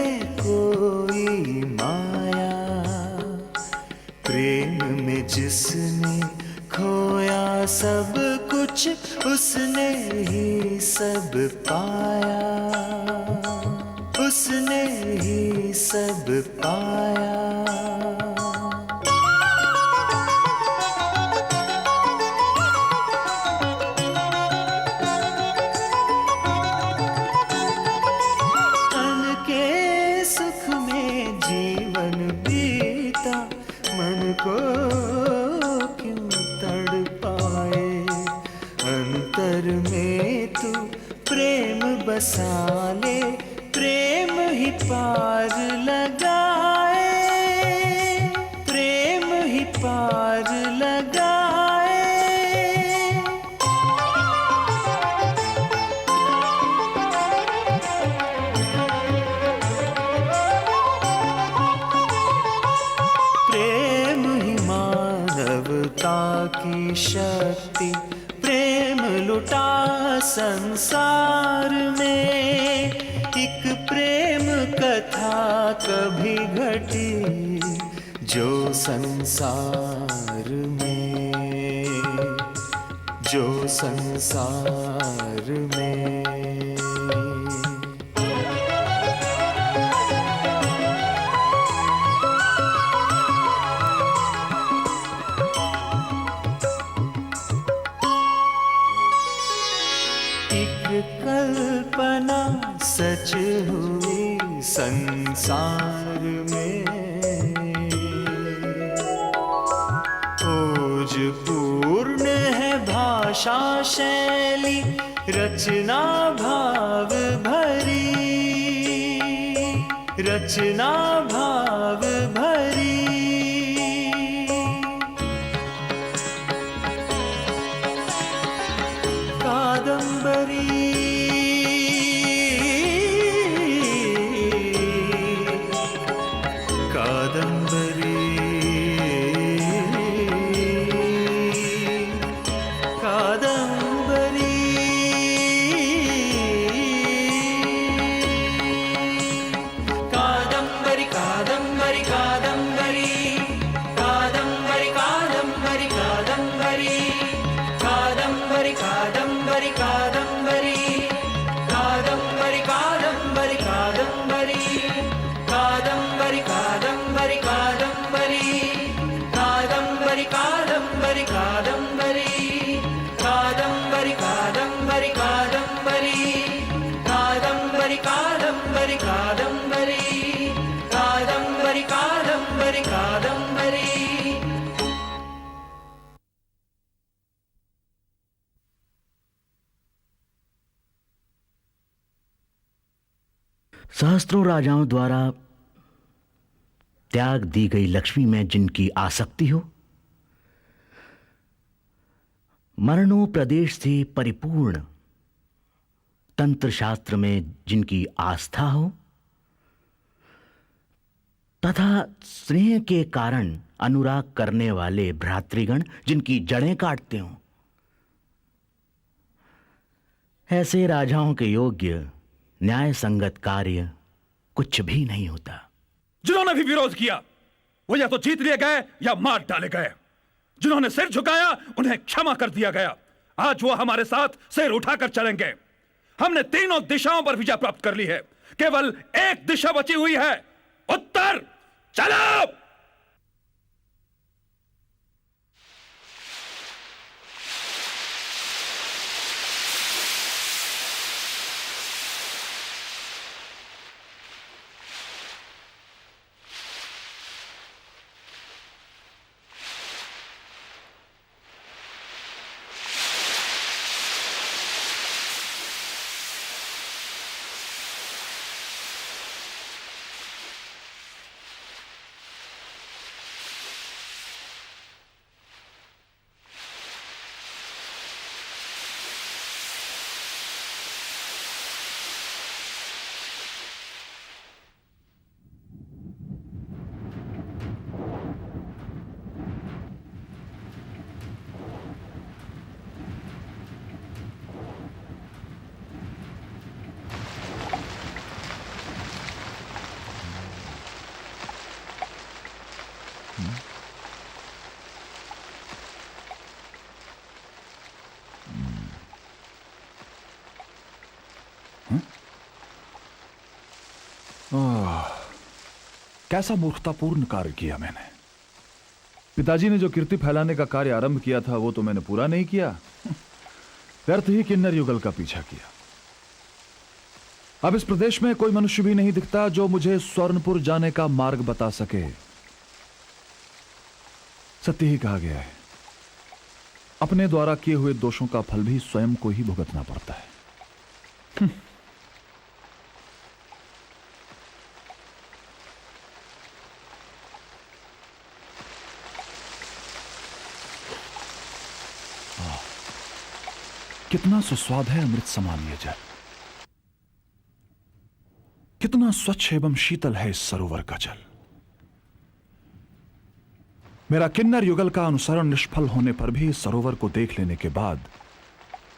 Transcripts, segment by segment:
में कोई माया, प्रेम में जिसने खोया सब कुछ उसने ही सब पाया, उसने ही सब पाया। को क्यों तड़पाए, अंतर में तू प्रेम बसा ले, प्रेम ही पार लगाए, प्रेम ही पार लगाए। की शक्ति, प्रेम लुटा संसार में, एक प्रेम कथा कभी घटी जो संसार में, जो संसार में। कल्पना सच हुई संसार में, ओज पूर्ण है भाषा शैली, रचना भाव भरी, रचना भाव भरी। कादंबरी सहस्त्रों राजाओं द्वारा त्याग दी गई लक्ष्मी में जिनकी आसक्ति हो, मरणोप्रदेश से परिपूर्ण तंत्र शास्त्र में जिनकी आस्था हो, तथा स्नेह के कारण अनुराग करने वाले भ्रातृगण जिनकी जड़ें काटते हों, ऐसे राजाओं के योग्य न्याय संगत कार्य कुछ भी नहीं होता। जिन्होंने भी विरोध किया वो या तो जीत लिए गए या मार डाले गए। जिन्होंने सिर झुकाया उन्हें क्षमा कर दिया गया। आज वो हमारे साथ सिर उठाकर चलेंगे। हमने तीनों दिशाओं पर विजय प्राप्त कर ली है, केवल एक दिशा बची हुई है, उत्तर। चलो। कैसा मूर्खतापूर्ण कार्य किया मैंने। पिताजी ने जो कीर्ति फैलाने का कार्य आरंभ किया था वो तो मैंने पूरा नहीं किया, व्यर्थ ही किन्नर युगल का पीछा किया। अब इस प्रदेश में कोई मनुष्य भी नहीं दिखता जो मुझे स्वर्णपुर जाने का मार्ग बता सके। सत्य ही कहा गया है, अपने द्वारा किए हुए दोषों का फल भी स्वयं को ही भुगतना पड़ता है। कितना सुस्वाद है अमृत समान ये जल, कितना स्वच्छ एवं शीतल है इस सरोवर का जल। मेरा किन्नर युगल का अनुसरण निष्फल होने पर भी इस सरोवर को देख लेने के बाद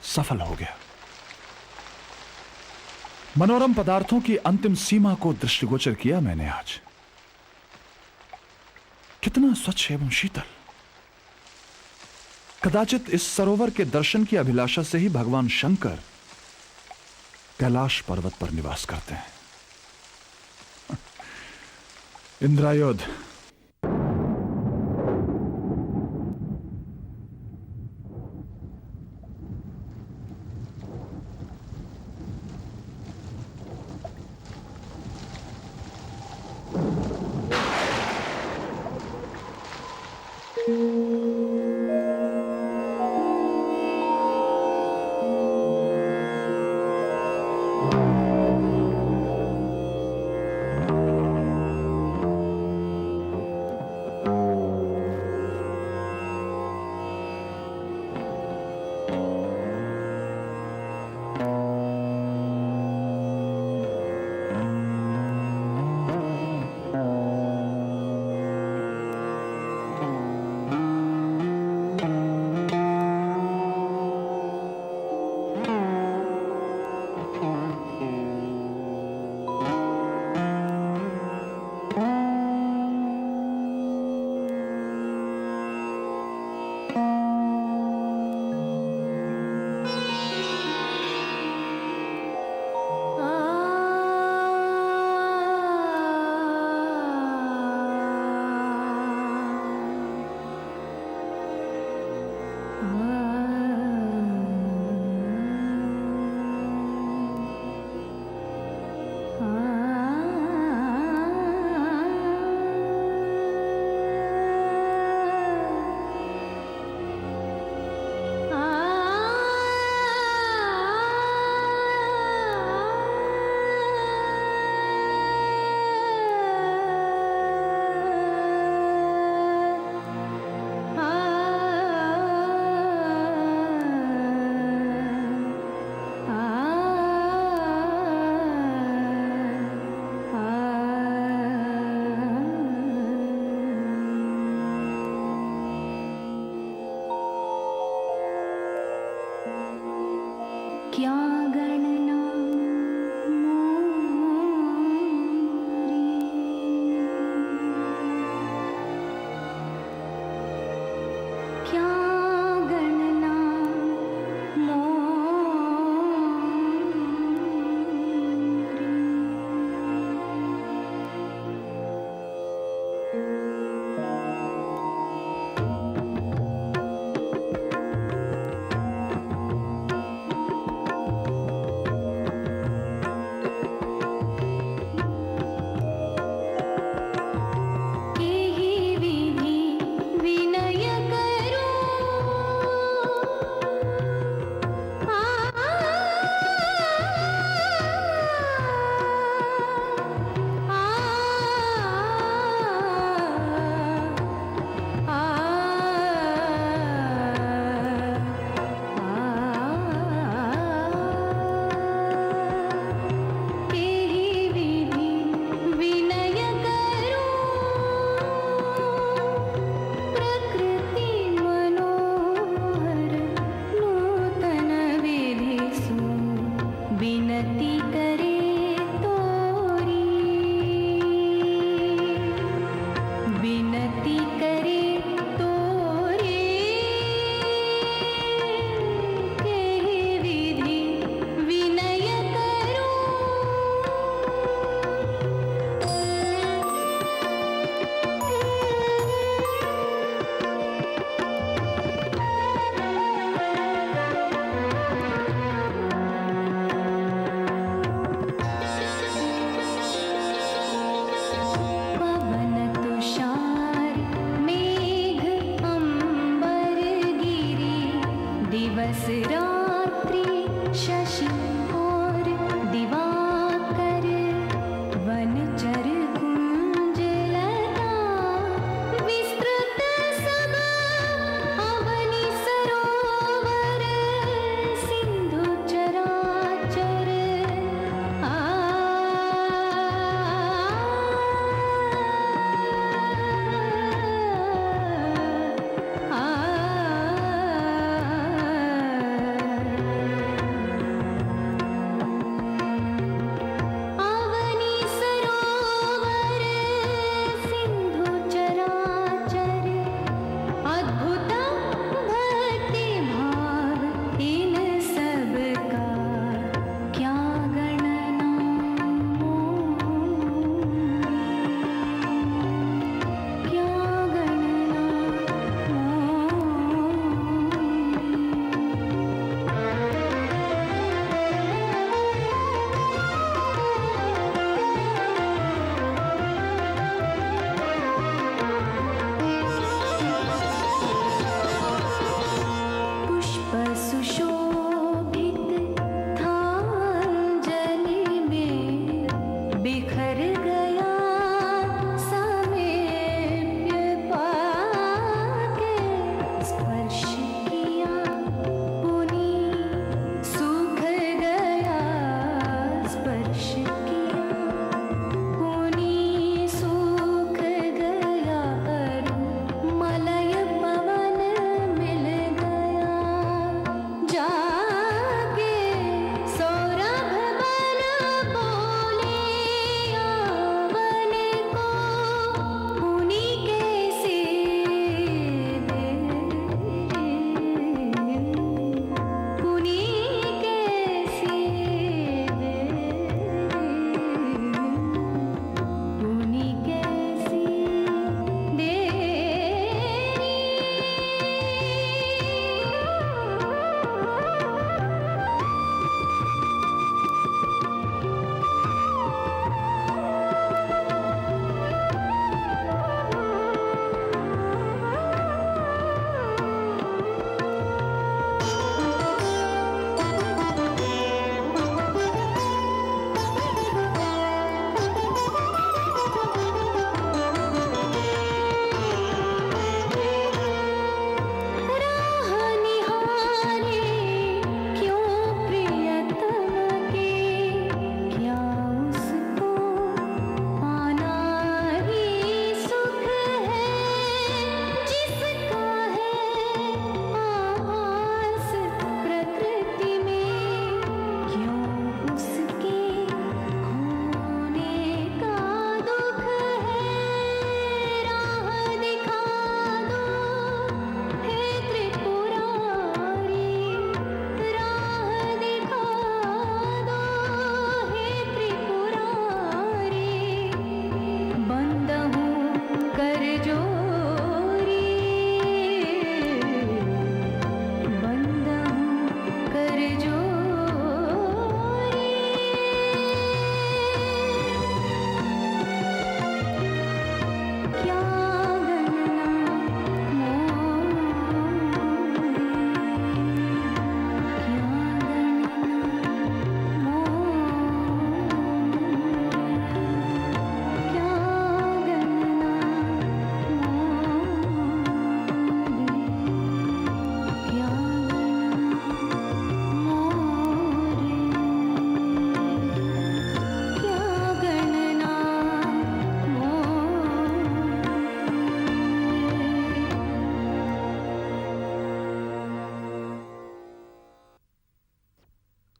सफल हो गया। मनोरम पदार्थों की अंतिम सीमा को दृष्टिगोचर किया मैंने आज। कितना स्वच्छ एवं शीतल। कदाचित इस सरोवर के दर्शन की अभिलाषा से ही भगवान शंकर कैलाश पर्वत पर निवास करते हैं। इंद्रायुध,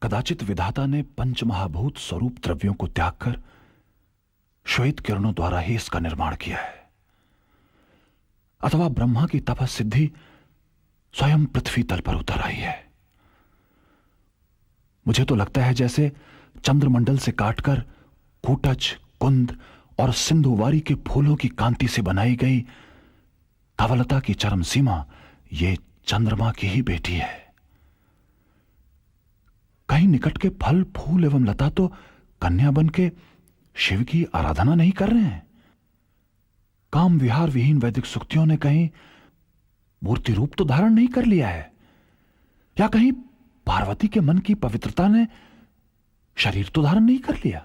कदाचित विधाता ने पंचमहाभूत स्वरूप द्रव्यों को त्याग कर श्वेत किरणों द्वारा ही इसका निर्माण किया है, अथवा ब्रह्मा की तपस्सिद्धि स्वयं पृथ्वी तल पर उतर आई है। मुझे तो लगता है जैसे चंद्रमंडल से काटकर कूटच, कुंद और सिंधुवारी के फूलों की कांति से बनाई गई धवलता की चरम सीमा ये चंद्रमा की ही बेटी है। कहीं निकट के फल, फूल एवं लता तो कन्या बन के शिव की आराधना नहीं कर रहे हैं। काम विहार विहीन वैदिक सुक्तियों ने कहीं मूर्ति रूप तो धारण नहीं कर लिया है, या कहीं पार्वती के मन की पवित्रता ने शरीर तो धारण नहीं कर लिया।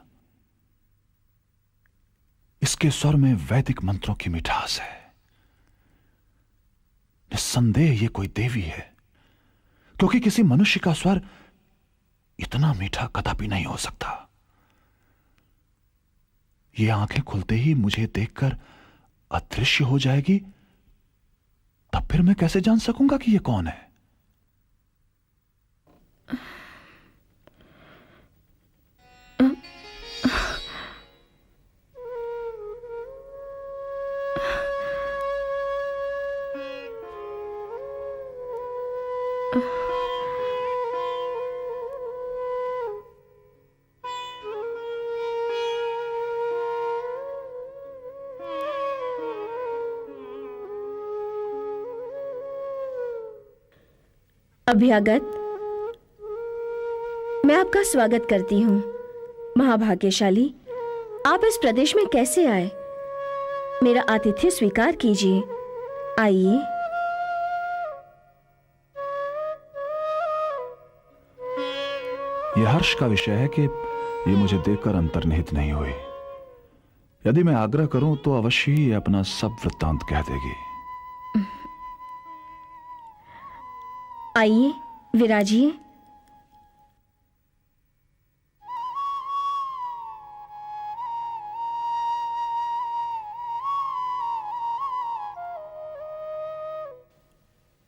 इसके स्वर में वैदिक मंत्रों की मिठास है। निस्संदेह ये कोई देवी है, क्योंकि किसी मनुष्य का स्वर इतना मीठा कदापि नहीं हो सकता। ये आंखें खुलते ही मुझे देखकर अदृश्य हो जाएगी, तब फिर मैं कैसे जान सकूंगा कि ये कौन है? अभ्यागत, मैं आपका स्वागत करती हूँ। महाभाग्यशाली, आप इस प्रदेश में कैसे आए? मेरा आतिथ्य स्वीकार कीजिए। आइए। यह हर्ष का विषय है कि ये मुझे देखकर अंतर्निहित नहीं हुई। यदि मैं आग्रह करूं तो अवश्य ही अपना सब वृत्तांत कह देगी। आइए, विराजिए।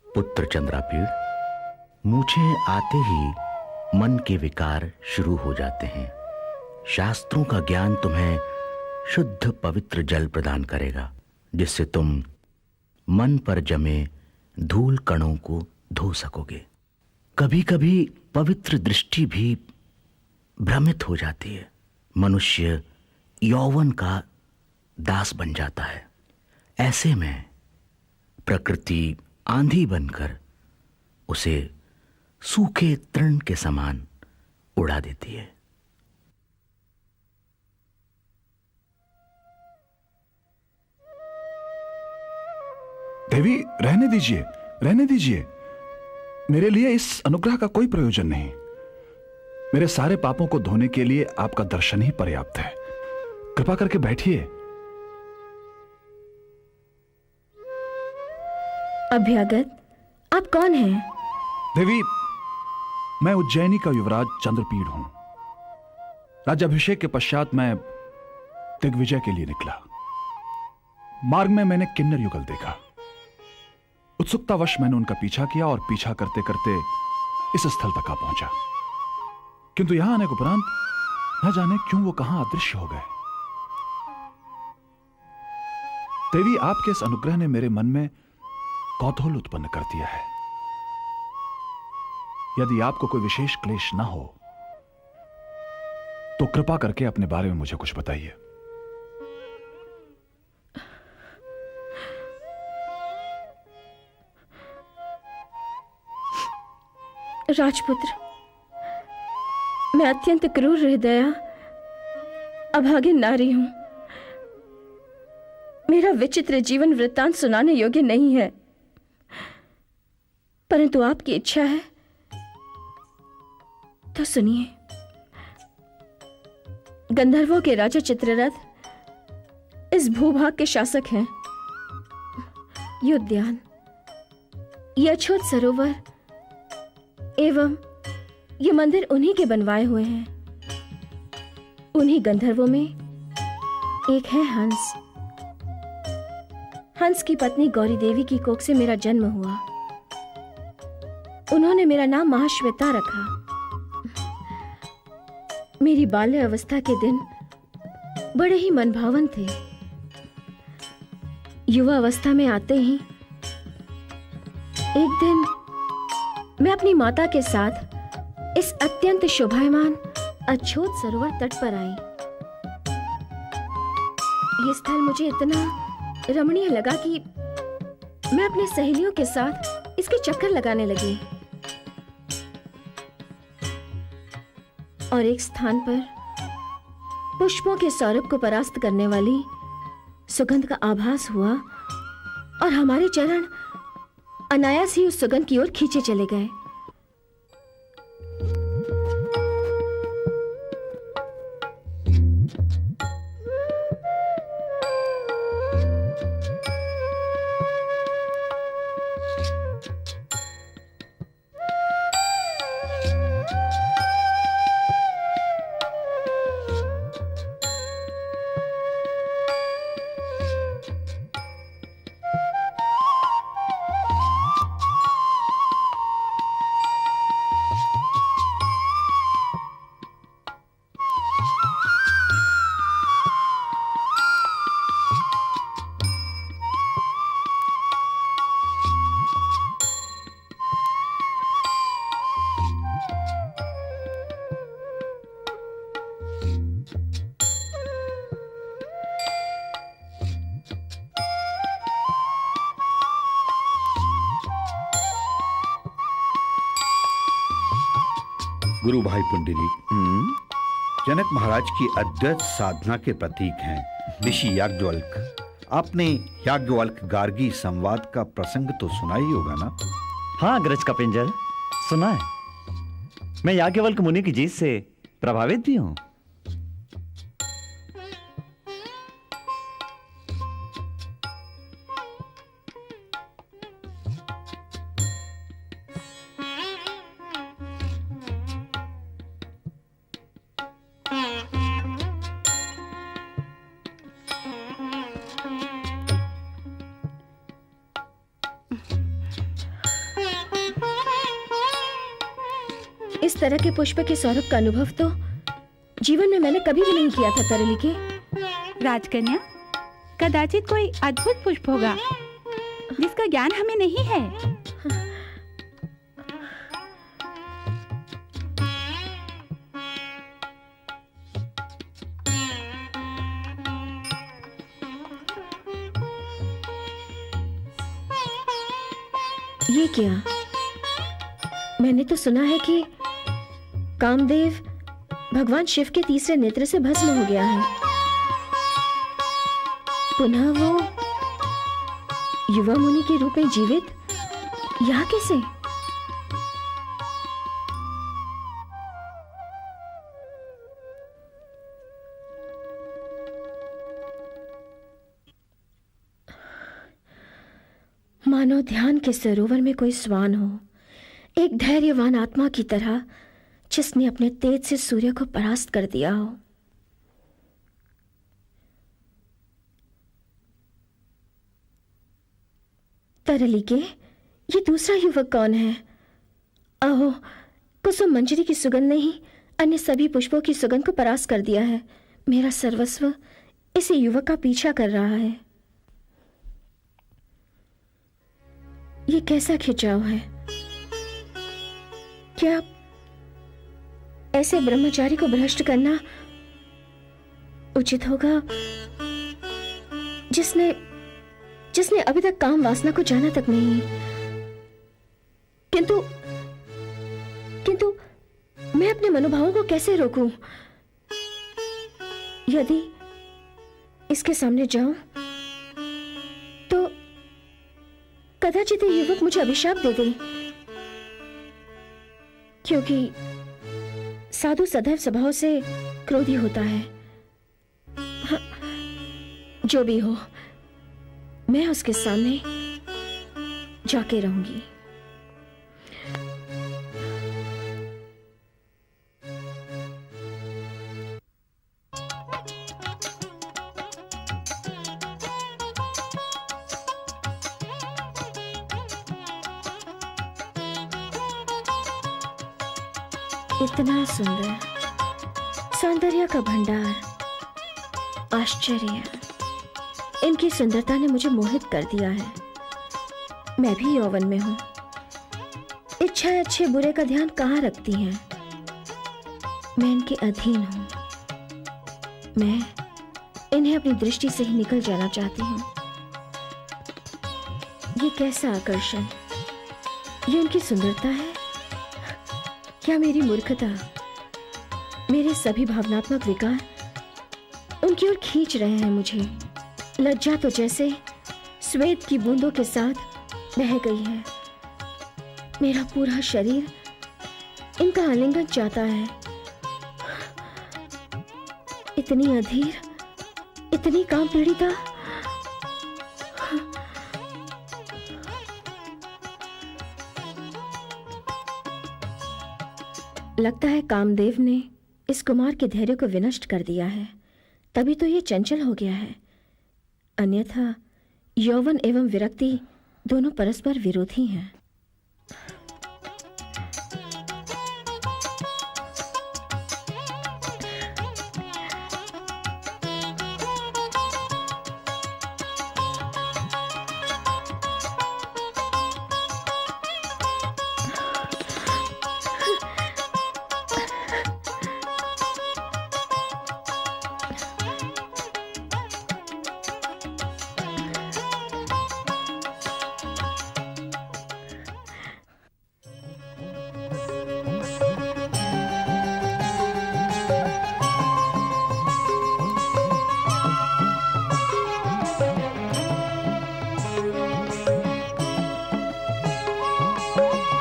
पुत्र चंद्रापीड़, मूछें आते ही मन के विकार शुरू हो जाते हैं। शास्त्रों का ज्ञान तुम्हें शुद्ध पवित्र जल प्रदान करेगा, जिससे तुम मन पर जमे धूल कणों को धो सकोगे। कभी कभी पवित्र दृष्टि भी भ्रमित हो जाती है। मनुष्य यौवन का दास बन जाता है। ऐसे में प्रकृति आंधी बनकर उसे सूखे तृण के समान उड़ा देती है। देवी, रहने दीजिए, रहने दीजिए। मेरे लिए इस अनुग्रह का कोई प्रयोजन नहीं। मेरे सारे पापों को धोने के लिए आपका दर्शन ही पर्याप्त है। कृपा करके बैठिए। अभ्यागत, आप कौन हैं? देवी, मैं उज्जैनी का युवराज चंद्रपीड़ हूं। राज्याभिषेक के पश्चात मैं दिग्विजय के लिए निकला। मार्ग में मैंने किन्नर युगल देखा। उत्सुकतावश मैंने उनका पीछा किया और पीछा करते करते इस स्थल तक आ पहुंचा। किंतु यहां आने के उपरांत न जाने क्यों वो कहां अदृश्य हो गए। देवी, आपके इस अनुग्रह ने मेरे मन में कौतूहल उत्पन्न कर दिया है। यदि आपको कोई विशेष क्लेश ना हो तो कृपा करके अपने बारे में मुझे कुछ बताइए। राजपुत्र, मैं अत्यंत क्रूर हृदया अभागिन नारी हूं। मेरा विचित्र जीवन वृत्तांत सुनाने योग्य नहीं है, परंतु आपकी इच्छा है तो सुनिए। गंधर्वों के राजा चित्ररथ इस भूभाग के शासक हैं। ये उद्यान, ये अछूत सरोवर एवं ये मंदिर उन्हीं के बनवाए हुए हैं। उन्हीं गंधर्वों में एक है हंस। हंस की पत्नी गौरी देवी की कोख से मेरा जन्म हुआ। उन्होंने मेरा नाम महाश्वेता रखा। मेरी बाल्य अवस्था के दिन बड़े ही मनभावन थे। युवा अवस्था में आते ही एक दिन मैं अपनी माता के साथ इस अत्यंत शोभायमान अछूत सरोवर तट पर आई। ये स्थल मुझे इतना रमणीय लगा कि मैं अपनी सहेलियों के साथ इसके चक्कर लगाने लगी। और एक स्थान पर पुष्पों के सौरभ को परास्त करने वाली सुगंध का आभास हुआ और हमारे चरण अनायास ही उस सुगंध की ओर खींचे चले गए। गुरु भाई पुंडरीक, जनक महाराज की अद्वैत साधना के प्रतीक हैं ऋषि याज्ञवल्क्य। आपने याज्ञवल्क गार्गी संवाद का प्रसंग तो सुना ही होगा ना? हाँ अग्रज कपिंजल, सुना है। मैं याज्ञवल्क मुनि की जीत से प्रभावित भी हूं। इस तरह के पुष्प के सौरभ का अनुभव तो जीवन में मैंने कभी भी नहीं किया था तरलिके। राजकन्या, कदाचित कोई अद्भुत पुष्प होगा जिसका ज्ञान हमें नहीं है। ये क्या? मैंने तो सुना है कि कामदेव भगवान शिव के तीसरे नेत्र से भस्म हो गया है। पुनः वो युवा मुनि के रूप में जीवित यहाँ कैसे? मानो ध्यान के सरोवर में कोई स्वान हो, एक धैर्यवान आत्मा की तरह, जिसने अपने तेज से सूर्य को परास्त कर दिया हो। तरलिके, ये दूसरा युवक कौन है? अहो, कुसुम मंजरी की सुगंध ने ही अन्य सभी पुष्पों की सुगंध को परास्त कर दिया है। मेरा सर्वस्व इसी युवक का पीछा कर रहा है। ये कैसा खिंचाव है? क्या ऐसे ब्रह्मचारी को भ्रष्ट करना उचित होगा, जिसने अभी तक काम वासना को जाना तक नहीं? किंतु मैं अपने मनोभावों को कैसे रोकूं? यदि इसके सामने जाऊं तो कदाचित ये युवक मुझे अभिशाप दे दे, क्योंकि साधु सदैव स्वभाव से क्रोधी होता है। हाँ, जो भी हो, मैं उसके सामने जाके रहूंगी। इतना सुंदर, सौंदर्य का भंडार, आश्चर्य, इनकी सुंदरता ने मुझे मोहित कर दिया है। मैं भी यौवन में हूं। इच्छाएं अच्छे बुरे का ध्यान कहाँ रखती हैं। मैं इनके अधीन हूं। मैं इन्हें अपनी दृष्टि से ही निकल जाना चाहती हूं। ये कैसा आकर्षण, ये उनकी सुंदरता है, क्या मेरी मूर्खता, मेरे सभी भावनात्मक विकार उनकी ओर खींच रहे हैं मुझे। लज्जा तो जैसे श्वेत की बूंदों के साथ बह गई है। मेरा पूरा शरीर इनका आलिंगन चाहता है। इतनी अधीर, इतनी काम पीड़िता। लगता है कामदेव ने इस कुमार के धैर्य को विनष्ट कर दिया है, तभी तो ये चंचल हो गया है। अन्यथा यौवन एवं विरक्ति दोनों परस्पर विरोधी हैं।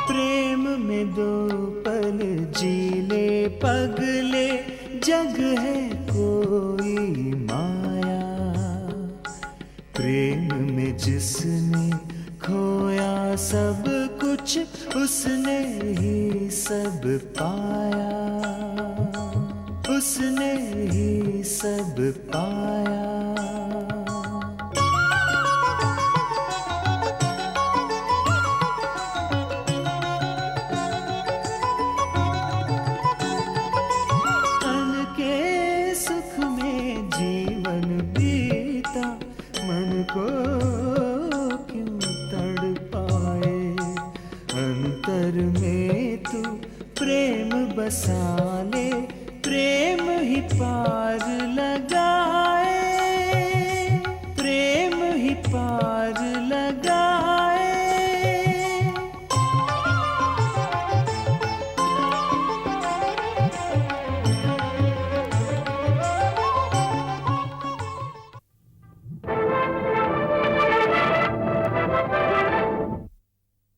प्रेम में दो पल जीले पगले, जग है कोई माया। प्रेम में जिसने खोया सब कुछ, उसने ही सब पाया, उसने ही सब पाया। को क्यों तड़पाए, अंतर में तू प्रेम बसा